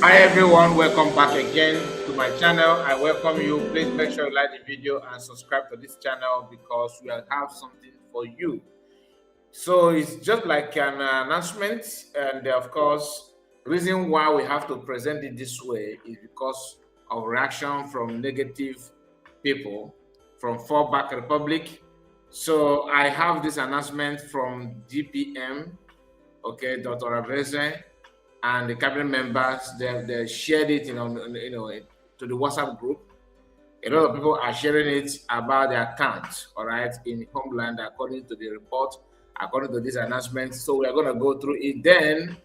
Hi everyone, welcome back again to my channel. I welcome you. Please make sure you like the video and subscribe to this channel because we will have something for you. So it's just like an announcement, and of course, the reason why we have to present it this way is because of reaction from negative people from Fallback Republic. So I have this announcement from DPM, okay, Dr. Abeze, and the cabinet members. They shared it, to the WhatsApp group. A lot of people are sharing it about their account, all right, in Homeland, according to the report, according to this announcement. So we are going to go through it. Then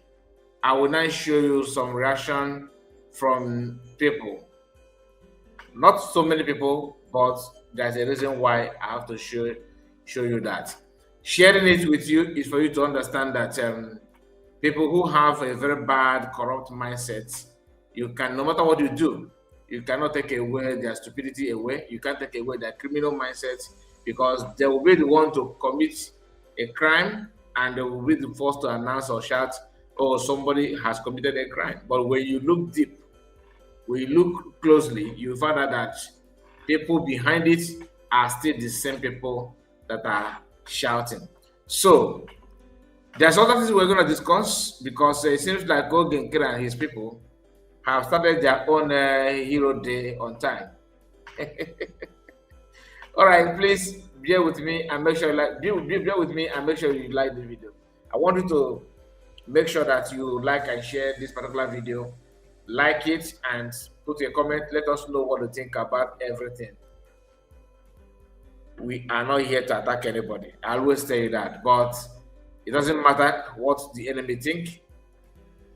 I will now show you some reaction from people. Not so many people, but there's a reason why I have to show you that. Sharing it with you is for you to understand that people who have a very bad, corrupt mindset, you can, no matter what you do, you cannot take away their stupidity away. You can't take away their criminal mindset, because they will be the one to commit a crime, and they will be the first to announce or shout, oh, somebody has committed a crime. But when you look deep, when you look closely, you find out that people behind it are still the same people that are shouting. So there's other things we're going to discuss, because it seems like Gogenkira and his people have started their own hero day on time. All right, please bear with me and make sure bear with me and make sure you like the video. I want you to make sure that you like and share this particular video. Like it and put a comment. Let us know what you think about everything. We are not here to attack anybody. I always tell you that, but it doesn't matter what the enemy think.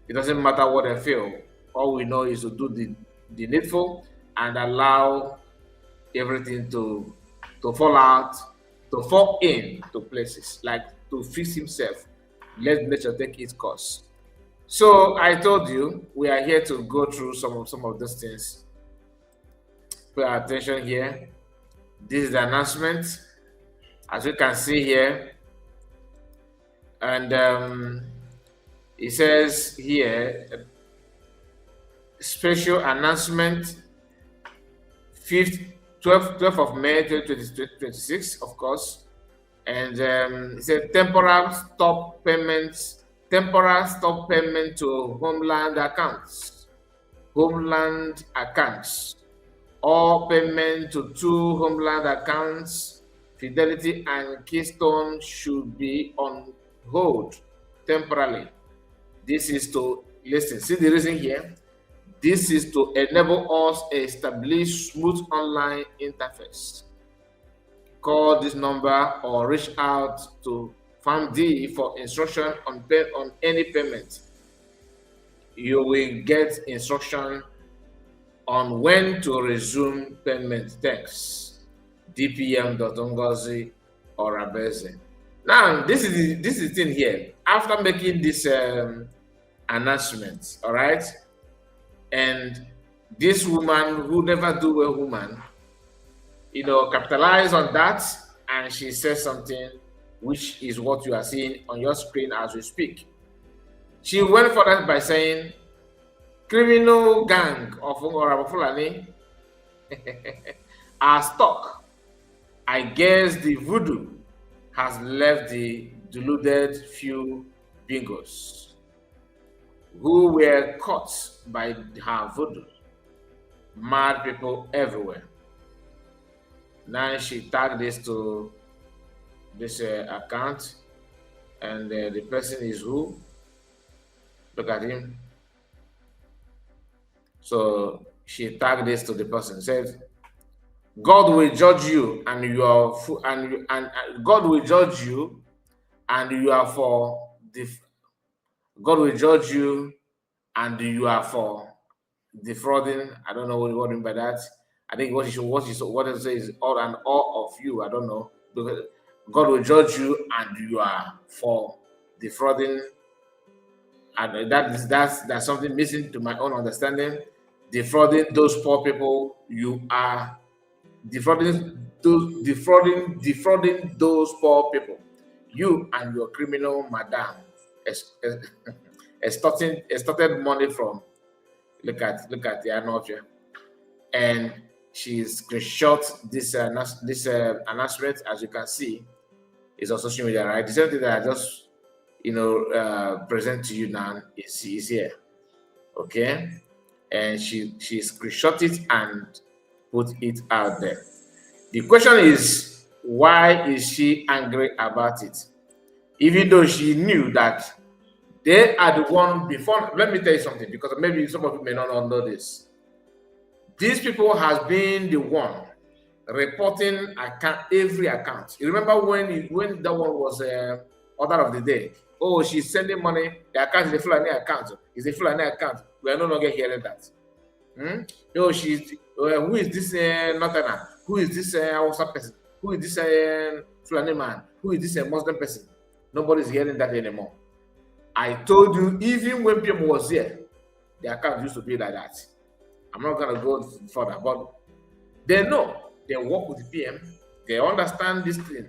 It doesn't matter what they feel. All we know is to do the needful and allow everything to fall out, to fall into places, like to fix himself. Let nature take its course. So I told you we are here to go through some of those things. Pay attention here. This is the announcement, as you can see here, and it says here, special announcement, 12th of May 2026, of course, and it said temporary stop payment to Homeland accounts. All payment to two Homeland accounts, Fidelity and Keystone, should be on hold temporarily. This is to, listen, see the reason here. This is to enable us establish smooth online interface. Call this number or reach out to Farm D for instruction on any payment. You will get instruction on when to resume payment. Thanks, DPM.Ngozi or Abeze. Now, this is the thing here. After making this announcement, all right, and this woman who never do a woman, capitalize on that, and she says something which is what you are seeing on your screen as we speak. She went further by saying, criminal gang of Ngoraba Fulani are stuck. I guess the voodoo has left the deluded few bingos who were caught by her voodoo. Mad people everywhere. Now she tagged this to this account, and the person is who? Look at him. So she tagged this to the person, said, God will judge you, and you are God will judge you, and you are for God will judge you, and you are for defrauding. I don't know what you mean by that. I think what it says is all and all of you. I don't know, because God will judge you, and you are for defrauding. And that's something missing to my own understanding. Defrauding those poor people, you are defrauding those poor people. You and your criminal madam extorted money from Look at the announcement, and she screenshot this announcement. As you can see, is on social media, right? The same thing that I just present to you now is here. Okay, and she screenshot it and put it out there. The question is, why is she angry about it? Even though she knew that they are the one before. Let me tell you something, because maybe some of you may not know this. These people has been the one reporting every account. You remember when that one was order of the day? Oh, she's sending money. The account is a Fulani account. It's a Fulani account. We are no longer hearing that. Oh, who is this Northerner? Who is this Hausa person? Who is this Fulani man? Who is this Muslim person? Nobody's hearing that anymore. I told you, even when PM was here, the account used to be like that. I'm not going to go further, but they know. They work with the PM. They understand this thing.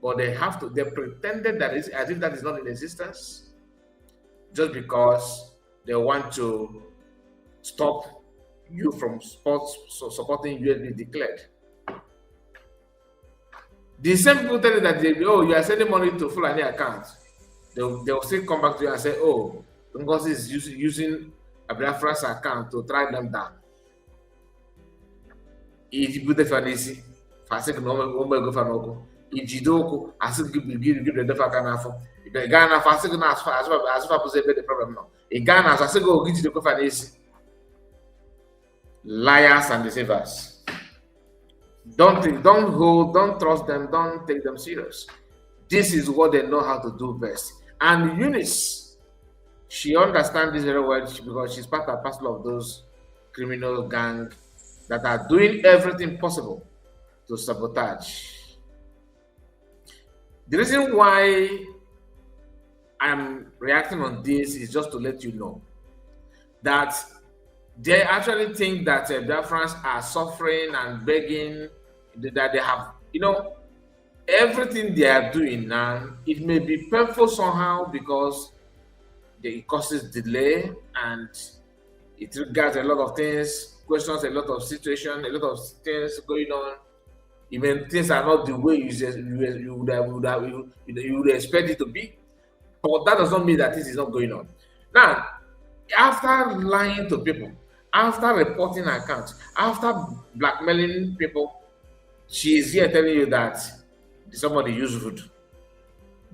But they pretended that as if that is not in existence, just because they want to stop you from supporting USB declared. The same people tell you that you are sending money to Fulani account. They'll still come back to you and say, oh, Ngozi is using a Biafra's account to track them down. If you put the fancy, Fasik no go for no, Ijidoku, as if give the Fakanafo. If the Ghana Fasik as far as the problem now. In Ghana, as I go, give the Kofanese. Liars and deceivers. Don't trust them, don't take them serious. This is what they know how to do best. And Eunice, she understands this very well because she's part and parcel of those criminal gang that are doing everything possible to sabotage. The reason why I'm reacting on this is just to let you know that they actually think that Biafrans are suffering and begging, that they have, everything they are doing now, it may be painful somehow because it causes delay and it triggers a lot of things, questions a lot of situations, a lot of things going on. Even things are not the way you would expect it to be. But that does not mean that this is not going on. Now, after lying to people, after reporting accounts, after blackmailing people, she is here telling you that somebody used voodoo.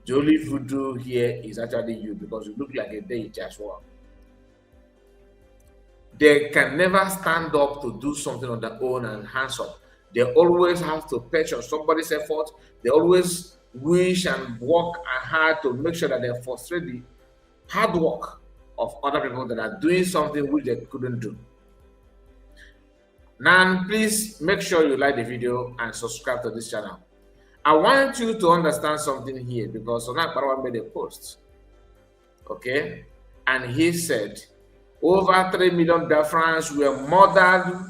The only voodoo here is actually you, because you look like a deity as well. They can never stand up to do something on their own and hands up. They always have to patch on somebody's effort. They always wish and work hard to make sure that they frustrate the hard work of other people that are doing something which they couldn't do. Now, please make sure you like the video and subscribe to this channel. I want you to understand something here, because Sonak Barawa made a post, okay? And he said, over 3 million Biafrans were murdered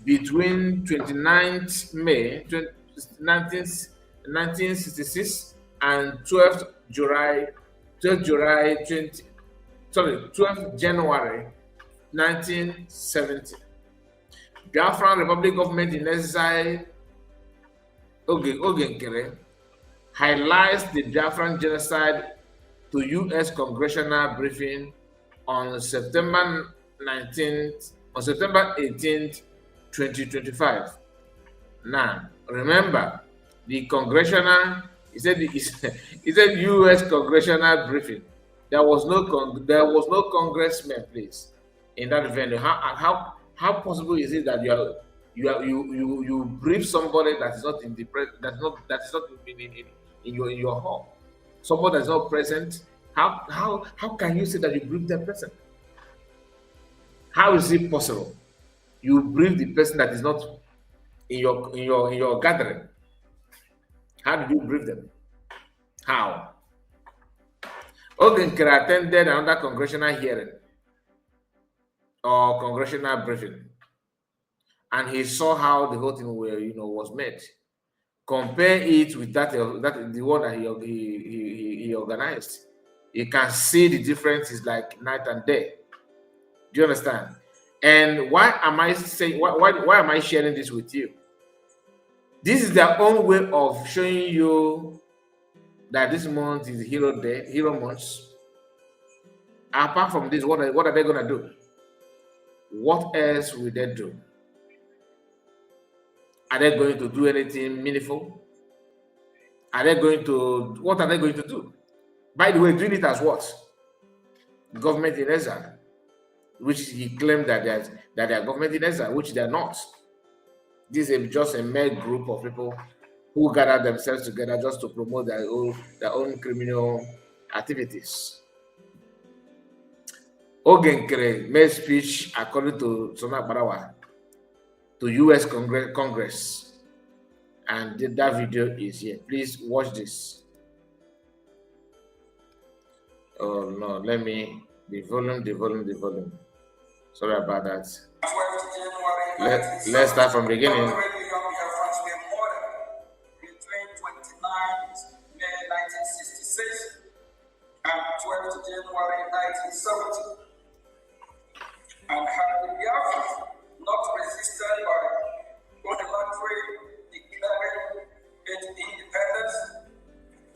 between 29th May 1966 and 12th January 1970. Biafran Republic Government in Exile Ogenkere highlights the Biafran genocide to U.S. congressional briefing on September 18th, 2025. Now, remember, the congressional, he said U.S. congressional briefing. There was no congressman, please, in that venue. How possible is it that you brief somebody that is not in the in your hall, somebody that's not present? How can you say that you brief that person? How is it possible? You brief the person that is not in your gathering. How did you brief them? How? Ogenkere attended another congressional hearing or congressional briefing, and he saw how the whole thing was made. Compare it with the one that he organized. You can see the difference is like night and day. Do you understand? And why am I saying why am I sharing this with you? This is their own way of showing you that this month is Hero Day, Hero Month. Apart from this, what are they gonna do? What else will they do? Are they going to do anything meaningful? Are they going to what are they going to do? By the way, doing it as what? Government in exile, which he claimed that they are government in exile, which they are not. This is just a mere group of people who gather themselves together just to promote their own criminal activities. Ogenkere made speech according to Sona Barawa to U.S. Congress, and that video is here. Please watch this. Oh no, let me the volume. Sorry about that. Let's start from beginning. And 12th January 1970, and had the Biafrans not resisted by unilaterally declaring its independence,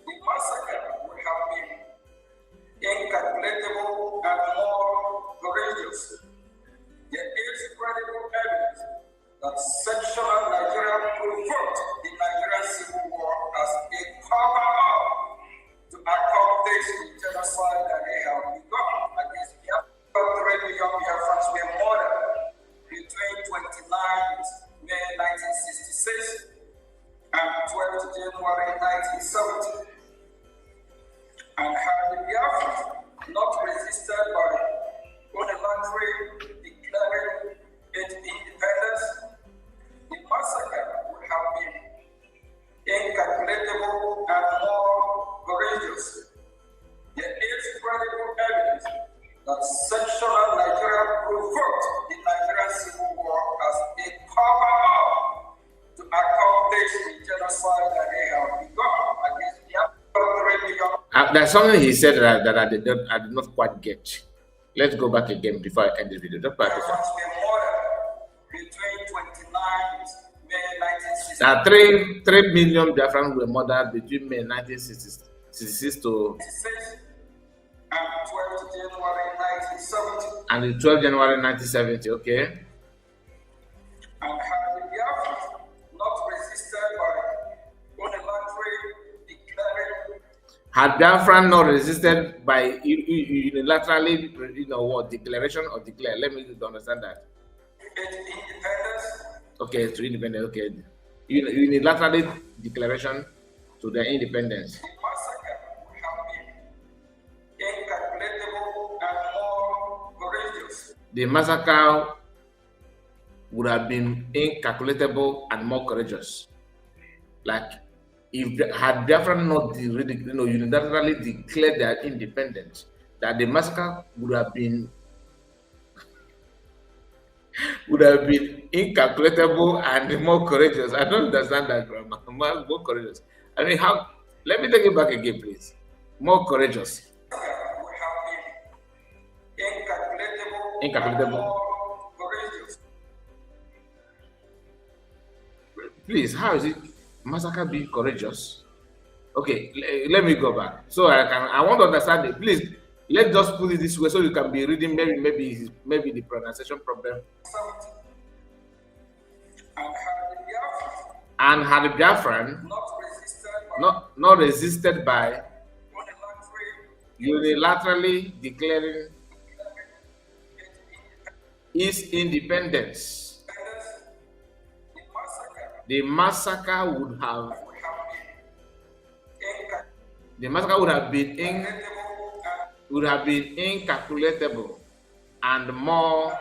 the massacre would have been incalculable and more courageous. There is credible evidence that sectional Nigeria provoked the Nigerian Civil War as a cover-up to accomplish the genocide that they have begun against Biafra. 3 million Biafrans were murdered between 29th May 1966 and 12th January 1970. And had the Biafrans not resisted by unilaterally declaring its independence, the massacre would have been incalculable and more courageous. There is credible evidence that sectional Nigeria provoked the Nigerian Civil War as a cover-up to accomplish the genocide that they have begun against Biafra. There's something he said that I did not quite get. Let's go back again before I end this video. Just practice. Between 29th May 1966. Now, 3 million Biafrans were murdered between May 1966 to and 12th January 1970. And the 12th January 1970, okay. And had the Biafrans not resisted by unilaterally declaring. Had Biafra not resisted by unilaterally, declaration or declare? Let me understand that. Independence. Okay, to independence. Okay, unilaterally declaration to their independence. The massacre would have been incalculable and more courageous. The massacre would have been incalculable and more courageous. Like, if had Biafra not unilaterally declared their independence, that the massacre would have been incalculable and more courageous. I don't understand that grammar. More courageous. I mean, how? Let me take it back again, please. More courageous. Incalculable. Courageous. Please, how is it? Massacre being courageous? Okay, let me go back. So I want to understand it. Please, let's just put it this way so you can be reading. Maybe the pronunciation problem. And had the Biafran not resisted by unilaterally declaring its independence, the massacre would have been incalculable and more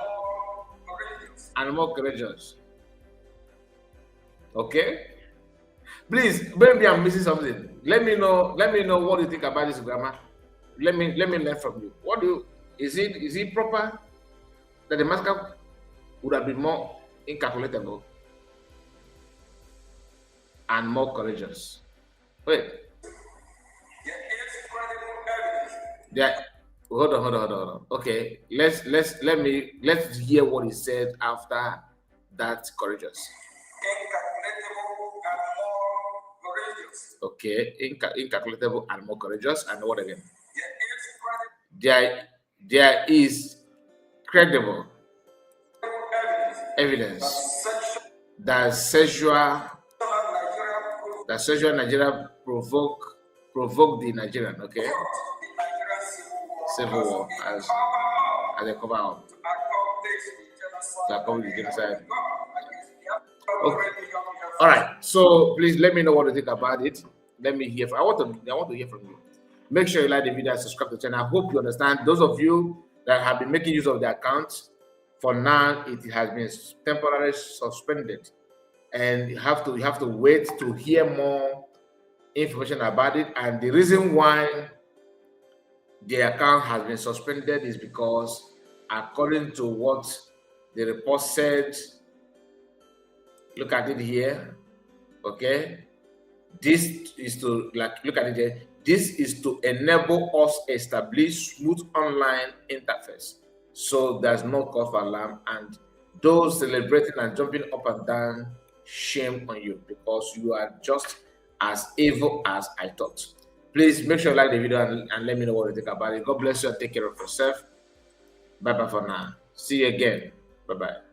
courageous. Okay, please, maybe I'm missing something. Let me know what you think about this grammar. Let me learn from you. Is it proper that the massacre would have been more incalculable and more courageous? Wait. Hold on. Okay, let's hear what he said after that courageous. Okay, incalculable and more courageous, and what again? There, there is credible evidence that sexual Nigeria provoke the Nigerian, okay, civil war as a cover up to accomplish the genocide. Okay. All right. So please let me know what you think about it. Let me hear. I want to hear from you. Make sure you like the video and subscribe to the channel. I hope you understand. Those of you that have been making use of the account, for now it has been temporarily suspended, and you have to wait to hear more information about it. And the reason why the account has been suspended is because, according to what the report said, look at it here. Okay, this is to look at it here. This is to enable us establish smooth online interface, so there's no cause for alarm. And those celebrating and jumping up and down, shame on you, because you are just as evil as I thought. Please make sure you like the video and let me know what you think about it. God bless you and take care of yourself. Bye bye for now. See you again. Bye bye.